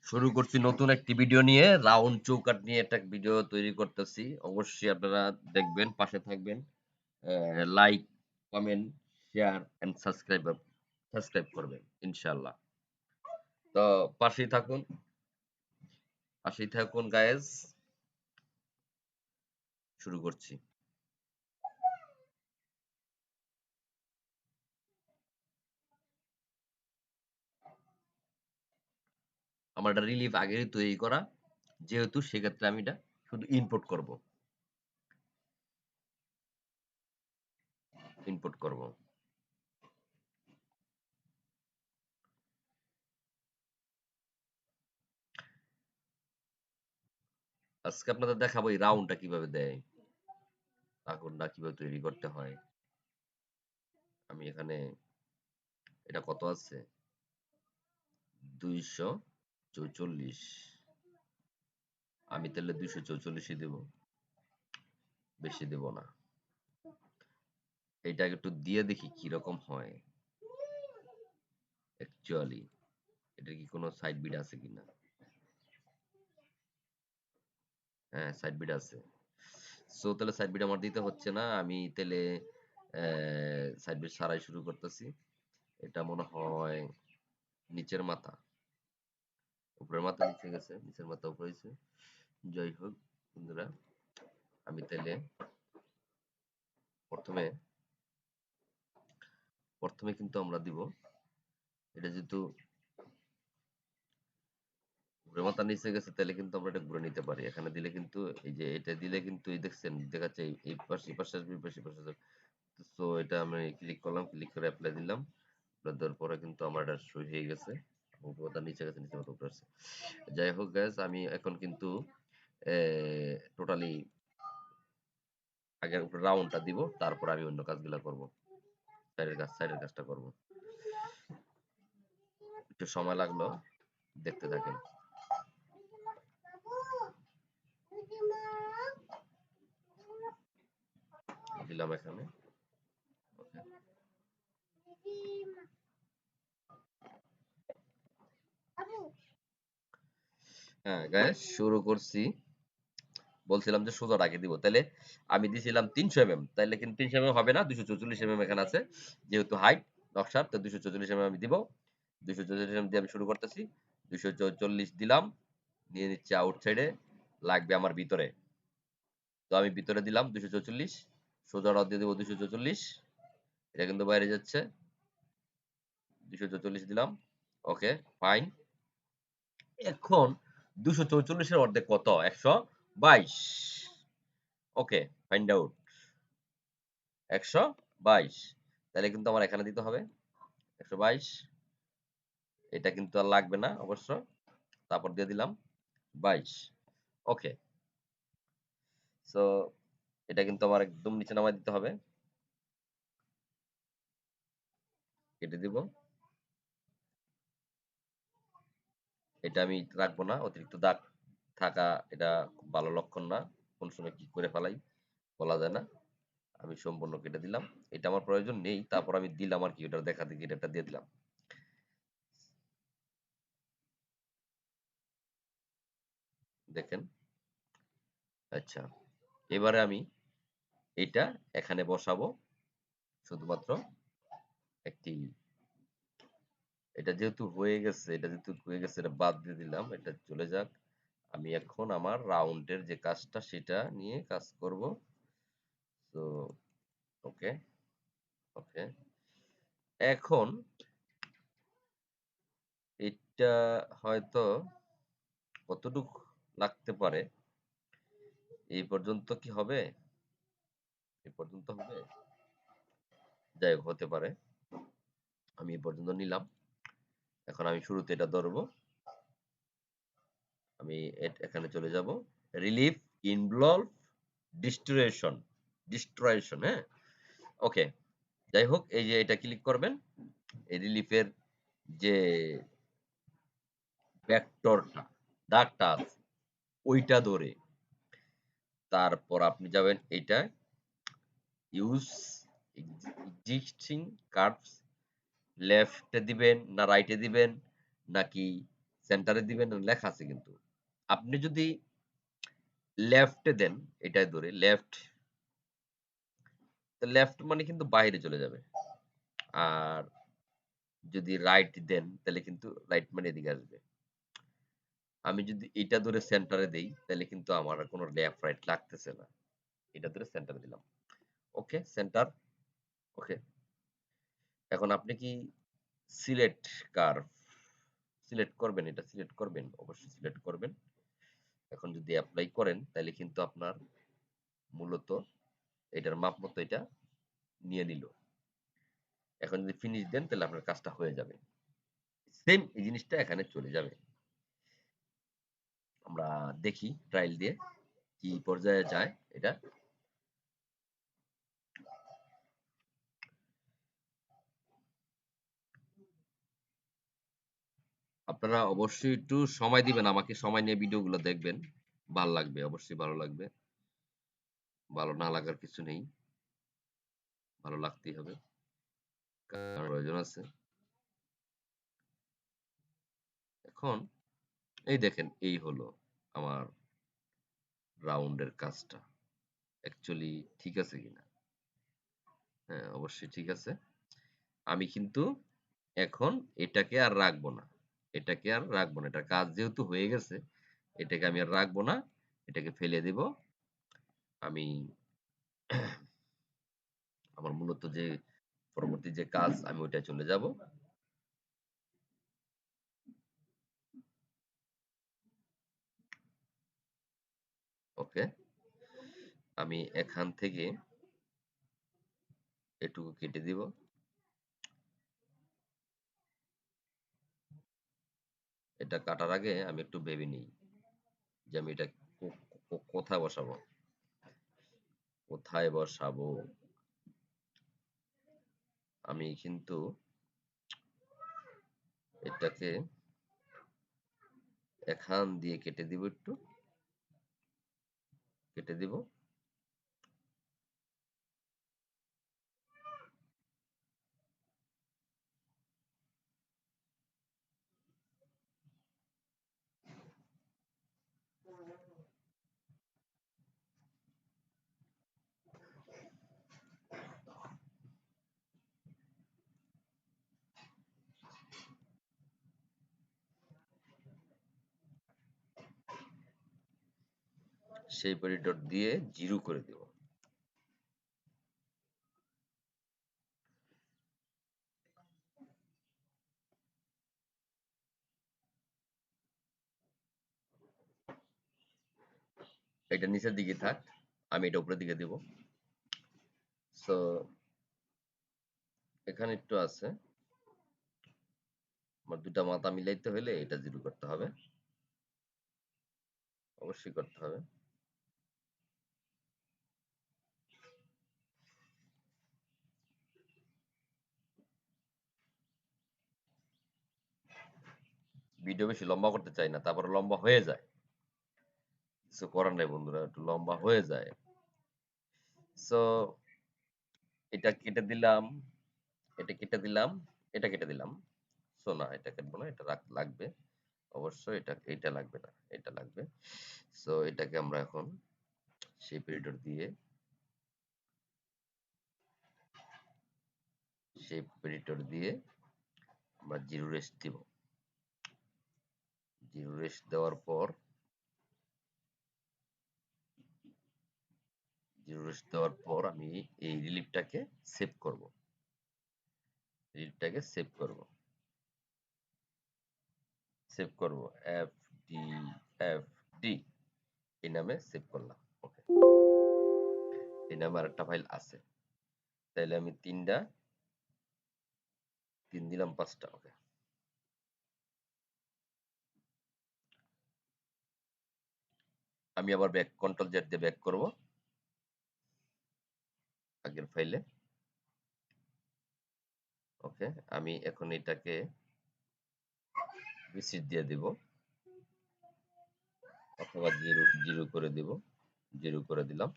শুরু করছি নতুন একটি ভিডিও নিয়ে, রাউন্ড চৌকাঠ নিয়ে একটা ভিডিও তৈরি করতেছি। অবশ্যই আপনারা দেখবেন, পাশে থাকবেন। Like, comment, share and subscribe করবেন ইনশাআল্লাহ। তো পাশেই থাকুন, গায়েস। শুরু করছি। আমার এটা রিলিফ আগেই তৈরি করা, যেহেতু সেক্ষেত্রে আমি এটা শুধু ইনপুট করব। আজকে আপনাদের দেখাবো এই রাউন্ডটা কিভাবে দেয়, আগুনটা কিভাবে তৈরি করতে হয়। আমি এখানে এটা কত আছে, 244। আমি তাহলে 244ই দেব, বেশি দেব না। এইটা একটু দিয়ে দেখি কিরকম হয় অ্যাকচুয়ালি। এটা কি কোনো সাইড বিট আছে কিনা? হ্যাঁ, সাইড বিট আছে। সো তাহলে সাইড বিট আমার দিতে হচ্ছে না। আমি তাহলে সাইড বিট ছাড়াই শুরু করতেছি। এটা মনে হয় নিচের মাথা, উপরের মাথা নিচে গেছে, নিচের মাথা উপরে হয়েছে। যাই হোক বন্ধুরা, আমি তাহলে প্রথমে প্রথমে কিন্তু আমরা দিব, এটা যেহেতু উপরের মাথা নিচে গেছে, তাহলে কিন্তু আমরা এটা ঘুরে নিতে পারি। এখানে দিলে কিন্তু, এই যে এটা দিলে কিন্তু এই দেখছেন দেখাচ্ছে এই পাশে, এই পাশে আসবে, এই পাশে, এই পাশে আসবে। সো এটা আমি ক্লিক করলাম, ক্লিক করে অ্যাপ্লাই দিলাম। অ্যাপ্লাই দেওয়ার পরে কিন্তু আমার এটা সই হয়ে গেছে। উপরে মাথা নিচে গেছে, নিচে মাথা উপরে আসছে। যাই হোক গাইস, আমি এখন কিন্তু টোটালি আগের রাউন্ডটা দিব, তারপর আমি অন্য কাজগুলো করব। সাইডের কাজটা করব। একটু সময় লাগলো, দেখতে থাকেন। দিলাম এখানে। ওকে। হ্যাঁ গাইস, শুরু করছি। বলছিলাম যে সোজা রাখে দিব, তাহলে আমি দিছিলাম 300 mm, তাইলে কিন্তু 300 mm হবে না, 244 mm এখানে আছে। যেহেতু হাইট নকশার, তো 244 mm আমি দিব। 244 mm দিয়ে আমি শুরু করতেছি। 244 দিলাম, নিয়ে নিচ্ছে আউটসাইডে, লাগবে আমার ভিতরে। তো আমি ভিতরে দিলাম 244, সোজা রড দিয়ে দেবো 244। এটা কিন্তু বাইরে যাচ্ছে। 244 দিলাম। ওকে, ফাইন। এখন 244-এর অর্ধেক কত? 122। ওকে, ফাইন্ড আউট। 122। তাহলে কিন্তু আমার এখানে দিতে হবে 122। এটা কিন্তু আর লাগবে না অবশ্য। তারপর দিয়ে দিলাম 22। ওকে। সো এটা কিন্তু আমার একদম নিচে নামায় দিতে হবে। কেটে দিব। এটা আমি রাখবো না, অতিরিক্ত দাগ থাকা এটা খুব ভালো লক্ষণ না। কোন সময় কি করে ফেলাই বলা যায় না। আমি সম্পূর্ণ কেটে দিলাম। এটা আমার প্রয়োজন নেই, তারপর আমি দিলাম আর কি, ওটা দেখাতে গিয়ে এটা দিয়ে দিলাম। দেখেন। আচ্ছা, এবারে আমি এটা এখানে বসাবো। শুধুমাত্র একটি, এটা যেহেতু হয়ে গেছে, এটা বাদ দিয়ে দিলাম, এটা চলে যাক। আমি এখন আমার রাউন্ডের যে কাজটা সেটা নিয়ে কাজ করব। তো ওকে, ওকে। এখন এটা হয়তো কতটুক লাগতে পারে, এই পর্যন্ত কি হবে? এই পর্যন্ত হবে? যাই হোক, হতে পারে। আমি এই পর্যন্ত নিলাম। এখন আমি শুরুতে এটা ধরবো। আমি এখানে চলে যাব। রিলিফ, ইনভলভ, ডিস্ট্রিবিউশন, হ্যাঁ? ওকে। যাই হোক, এই যে এটা ক্লিক করবেন। এই রিলিফের যে ভেক্টরটা, দাগটা আছে, ওইটা ধরে তারপর আপনি যাবেন এইটায়, ইউজ এক্সিস্টিং কার্ভস, লেফটে দিবেন না রাইটে দিবেন নাকি সেন্টারে দিবেন লেখা আছে কিন্তু। আপনি যদি লেফটে দেন, এটায় ধরে লেফট, তো লেফট মানে কিন্তু বাইরে চলে যাবে। আর যদি রাইট দেন তাহলে কিন্তু রাইট মানে এদিকে আসবে। আমি যদি এটা ধরে সেন্টারে দেই তাহলে কিন্তু আমার আর কোন লেফট রাইট লাগতেছে না। এটা ধরে সেন্টারে দিলাম। ওকে, সেন্টার। ওকে। এখন আপনি কি সিলেক্ট কার্ভ সিলেক্ট করবেন, এটা সিলেক্ট করবেন, অবশ্যই সিলেক্ট করবেন। এখন যদি এপ্লাই করেন তাহলে কিন্তু আপনার মূলত এটার মাপ মতো এটা নিয়ে নিল। এখন যদি ফিনিশ দেন তাহলে আপনার কাজটা হয়ে যাবে। সেম এই জিনিসটা এখানে চলে যাবে। আমরা দেখি ট্রায়াল দিয়ে কি পর্যায়ে যায় এটা। আপনারা অবশ্যই একটু সময় দিবেন আমাকে, সময় নিয়ে ভিডিওগুলো দেখবেন। ভাল লাগবে, অবশ্যই ভালো লাগবে। ভালো না লাগার কিছু নেই। ভালো লাগতেই হবে। কারণ প্রয়োজন আছে। এখন এই দেখেন এই হলো আমার রাউন্ডের কাজটা। অ্যাকচুয়ালি ঠিক আছে কিনা? হ্যাঁ, অবশ্যই ঠিক আছে। আমি কিন্তু এখন এটাকে আর রাখবো না। এটাকে আর রাখবো না। এটার কাজ যেহেতু হয়ে গেছে, এটাকে আমি আর রাখবো না। এটাকে ফেলে দিব। আমি আমার মূলত যে পরবর্তী যে কাজ আমি ওইটায় চলে যাব। ওকে। আমি এখান থেকে এটুকু কেটে দিব। এটা কাটার আগে আমি একটু ভেবে নিই যে আমি এটা কোথায় বসাবো। কোথায় বসাবো? আমি কিন্তু এটাকে এখান দিয়ে কেটে দিব, একটু কেটে দিব। সেই ডট দিয়ে জিরো করে দিব। এটা নিচের দিকে থাক, আমি এটা উপরের দিকে দিব। সো এখানে একটু আছে, আমার দুটা মাথা মিলাইতে হলে এটা জিরো করতে হবে, অবশ্যই করতে হবে। ভিডিও বেশি লম্বা করতে চাই না, তারপরে লম্বা হয়ে যায়, কিছু করার নাই বন্ধুরা, একটু লম্বা হয়ে যায়। সো এটা কেটে দিলাম, এটা কেটে দিলাম, এটা কেটে দিলাম। সো না, এটা কাটবো না, এটা লাগবে অবশ্যই। এটা লাগবে না, এটা লাগবে। সো এটাকে আমরা এখন শেপ এডিটর দিয়ে আমরা জিরো রেস্ট দিব। জিরো রেস্ট দেওয়ার পর আমি এই রিলিফটাকে সেভ করব। এফ ডি, এফ ডি এই নামে সেভ করলাম। ওকে, এই নামে আরেকটা ফাইল আছে। তাইলে আমি তিন দিলাম, 5টা। ওকে, আমি আবার ব্যাক, কন্ট্রোল জেড দিয়ে ব্যাক করব আগের ফাইলে। ওকে, আমি এখন এটাকে ভিসিট দিয়ে দিব, অথবা জিরো জিরো করে দিব। জিরো করে দিলাম।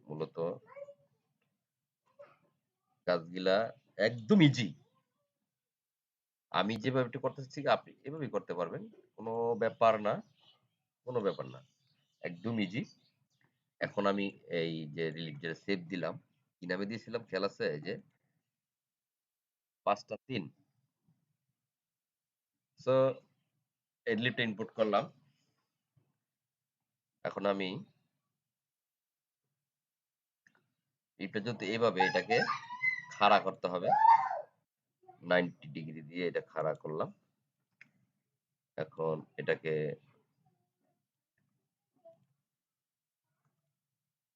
মূলত কাজগুলা একদম ইজি। আমি যেভাবে এটা করতেছি আপনি এভাবেই করতে পারবেন। কোনো ব্যাপার না, কোনো ব্যাপার না। একদম ইজি। এখন আমি এই যে রিলিফ যেটা সেভ দিলাম, কি নামে দিয়েছিলাম খেয়াল আছে? এই যে ৫ টা ৩। সো এই রিলিফটা ইনপুট করলাম। এখন আমি রিলিফটা যদি এভাবে এটাকে খাড়া করতে হবে। 90 ডিগ্রি দিয়ে এটা খাড়া করলাম। এখন এটাকে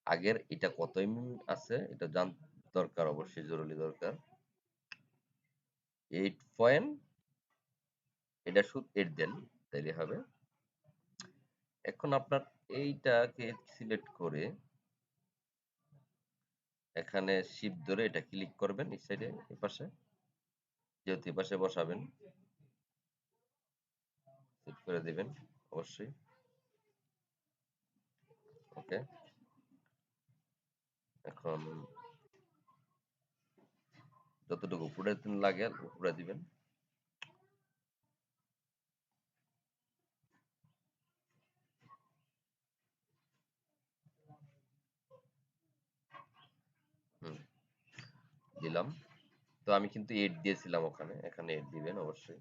আগের এটা কত আছে এটা দরকার, অবশ্যই জরুরি দরকার। 8 পয়েন্ট, এটা শুধু 8 দেন, তাইলে হবে। এখন আপনার এইটাকে সিলেক্ট করে এখানে শিফট ধরে এটা ক্লিক করবেন এই সাইডে এপাশে, যেহেতু এপাশে বসাবেন সেট করে দিবেন অবশ্যই। ওকে, এখন যতটুকু উপরে লাগে উপরে দিবেন। হুম, দিলাম। তো আমি কিন্তু 8 দিয়েছিলাম ওখানে, এখানে 8 দিবেন অবশ্যই।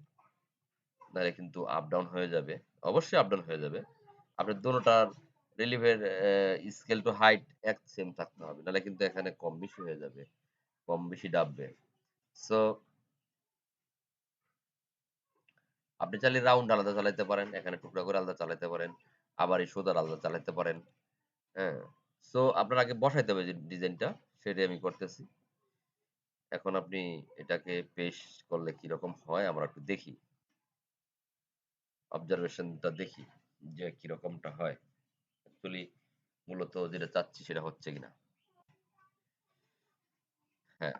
নাহলে কিন্তু আপ ডাউন হয়ে যাবে। অবশ্যই আপ ডাউন হয়ে যাবে। আপনার দোনোটার রিলিফের স্কেল টু হাইট এক সেম থাকতে হবে। নাহলে কিন্তু এখানে কম বেশি হয়ে যাবে। কম বেশি ডাববে। সো আপনি চাইলে রাউন্ড আলাদা চালাইতে পারেন, এখানে টুকরা করে আলাদা চালাইতে পারেন, আবার এই সোজার আলাদা চালাইতে পারেন। হ্যাঁ? সো আপনার আগে বসাইতে হবে যে ডিজাইনটা, সেটাই আমি করতেছি। এখন আপনি এটাকে পেস্ট করলে কিরকম হয় আমরা একটু দেখি। অবজারভেশনটা দেখি যে কিরকমটা হয়। অ্যাকচুয়ালি মূলত যেটা চাচ্ছি সেটা হচ্ছে কিনা। হ্যাঁ,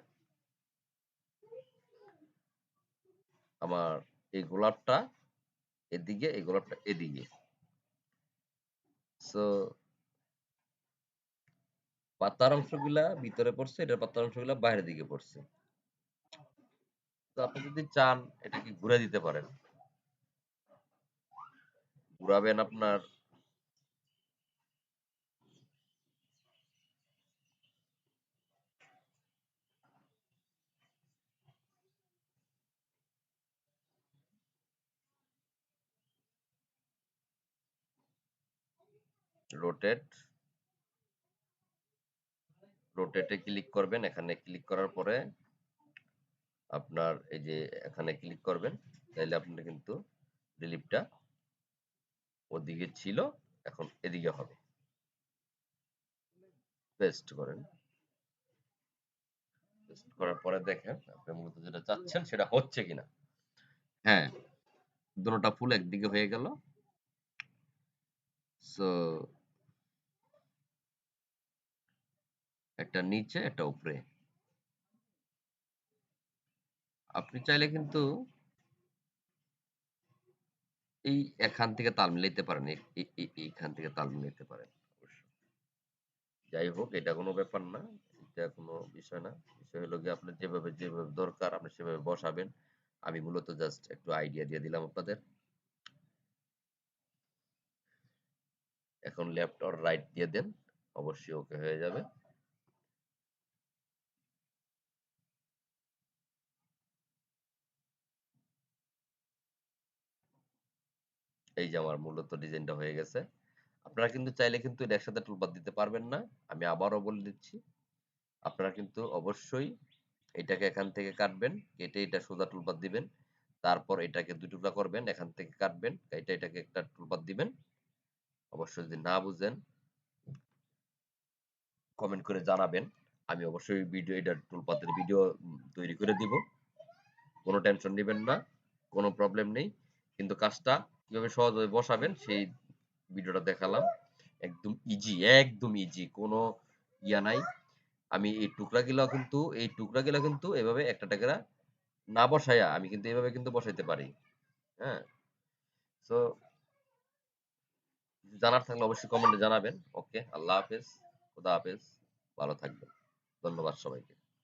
আমার এই গোলাপটা এদিকে, এই গোলাপটা এদিকে। সো পাতার অংশগুলা ভিতরে পড়ছে, এটার পাতার অংশগুলা বাইরের দিকে পড়ছে। তো আপনি যদি চান এটাকে ঘুরে দিতে পারেন। ঘুরাবেন আপনার রোটেট, রোটেটে ক্লিক করবেন। এখানে ক্লিক করার পরে আপনার এই যে এখানে ক্লিক করবেন। তাইলে আপনার কিন্তু রিলিফটা ওদিকে ছিল, এখন এদিকে হবে। পেস্ট করেন। পেস্ট করার পরে দেখেন আপনি মূলত যেটা চাচ্ছেন সেটা হচ্ছে কিনা। হ্যাঁ, দোনোটা ফুল একদিকে হয়ে গেল। সো একটা নিচে একটা উপরে। আপনি চাইলে কিন্তু এই এখান থেকে তাল মিলাইতে পারেন। এইখান থেকে তাল মিলাইতে পারেন অবশ্য। যাই হোক এটা কোনো ব্যাপার না। এটা কোনো বিষয় না। বিষয় হলো গিয়ে আপনার যেভাবে দরকার আপনি সেভাবে বসাবেন। আমি মূলত জাস্ট একটু আইডিয়া দিয়ে দিলাম আপনাদের। এখন লেফট অর রাইট দিয়ে দেন। অবশ্যই ওকে হয়ে যাবে। এই যে আমার মূলত ডিজাইনটা হয়ে গেছে। আপনারা কিন্তু চাইলে কিন্তু এটা একসাথে টুলপাত দিতে পারবেন না। আমি আবারও বলে দিচ্ছি। আপনারা কিন্তু অবশ্যই এটাকে এখান থেকে কাটবেন। কেটে এটা সোজা টুলপাত দিবেন। তারপর এটাকে ২ টুকরা করবেন। এখান থেকে কাটবেন। এটাকে একটা টুলপাত দিবেন। অবশ্যই যদি না বুঝেন কমেন্ট করে জানাবেন। আমি অবশ্যই এটার টুলপাতের ভিডিও তৈরি করে দিব। কোনো টেনশন নিবেন না। কোনো প্রবলেম নেই। কিন্তু কাজটা কিভাবে সহজভাবে বসাবেন সেই ভিডিওটা দেখালাম। একদম ইজি, একদম ইজি। কোনো ইয়া নাই। আমি এই টুকরাগুলা কিন্তু এভাবে একটা করে না বসাইয়া আমি কিন্তু এভাবে কিন্তু বসাইতে পারি। হ্যাঁ? সো জানার থাকলে অবশ্যই কমেন্টে জানাবেন। ওকে, আল্লাহ হাফেজ, খোদা হাফেজ। ভালো থাকবেন। ধন্যবাদ সবাইকে।